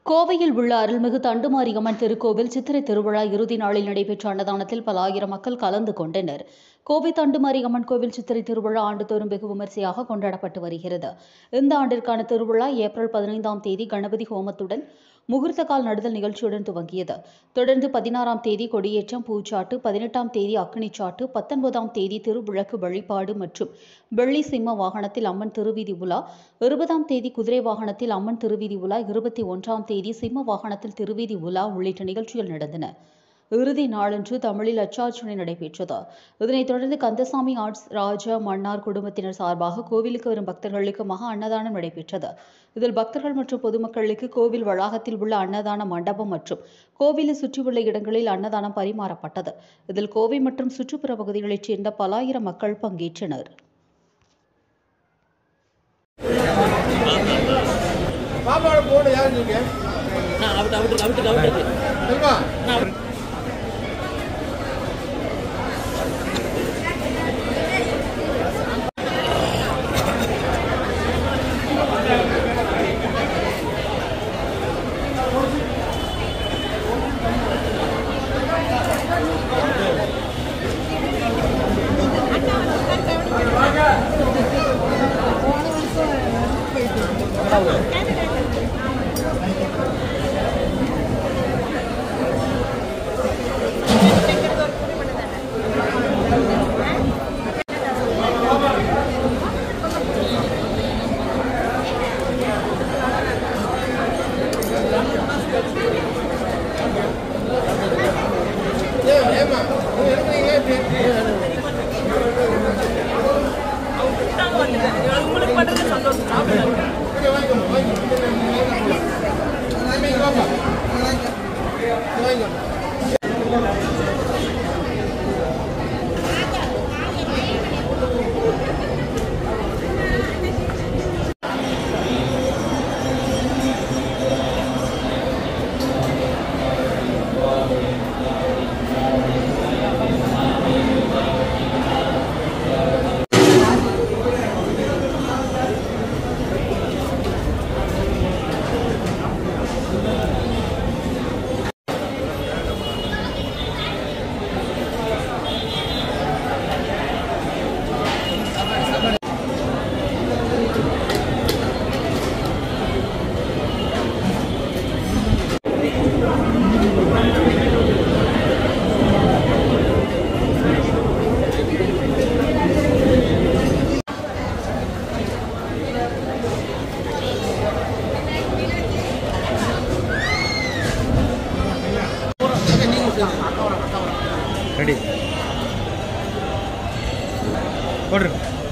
கோவையில் உள்ள அருள்மிகு தண்டுமாரியம்மன் திருக்கோவில் சித்திரை திருவிழா இறுதி நாளில் நடைபெற்ற அன்னதானத்தில் பல ஆயிரம் மக்கள் கலந்து கொண்டனர். கோவை தண்டுமாரியம்மன் கோவில் சித்திரை திருவிழா ஆண்டுதோறும் வெகு விமரிசையாக கொண்டாடப்பட்டு வருகிறது. இந்த ஆண்டிற்கான திருவிழா ஏப்ரல் 15ஆம் தேதி கணபதி ஹோமத்துடன் முகூர்த்த கால் நடுதல் நிகழ்ச்சியுடன் துவங்கியது. தொடர்ந்து 16ஆம் தேதி கொடியேற்றம், பூச்சாட்டு, 18ஆம் தேதி அக்னிச்சாட்டு, 19ஆம் தேதி திருவிளக்கு வழிபாடு மற்றும் வெள்ளி சிம்ம வாகனத்தில் அம்மன் திருவீதி உலா, 20ஆம் தேதி குதிரை வாகனத்தில் அம்மன் திருவீதி உலா, 21ஆம் தேதி சிம்ம வாகனத்தில் திருவீதி உலா உள்ளிட்ட நிகழ்ச்சிகள் நடந்தன. இறுதி நாளன்று தமிழில் அச்சார்ச்சனை நடைபெற்றது. இதனைத் தொடர்ந்து கந்தசாமி ஆர்ட்ஸ் ராஜா மன்னார் குடும்பத்தினர் சார்பாக கோவிலுக்கு வரும் பக்தர்களுக்கு மகா அன்னதானம் நடைபெற்றது. இதில் பக்தர்கள் மற்றும் பொதுமக்களுக்கு கோவில் வளாகத்தில் உள்ள அன்னதான மண்டபம் மற்றும் கோவிலை சுற்றியுள்ள இடங்களில் அன்னதானம் பரிமாறப்பட்டது. இதில் கோவை மற்றும் சுற்றுப்புற பகுதிகளைச் சேர்ந்த பல ஆயிரம் மக்கள் பங்கேற்றனர். Ready. Order.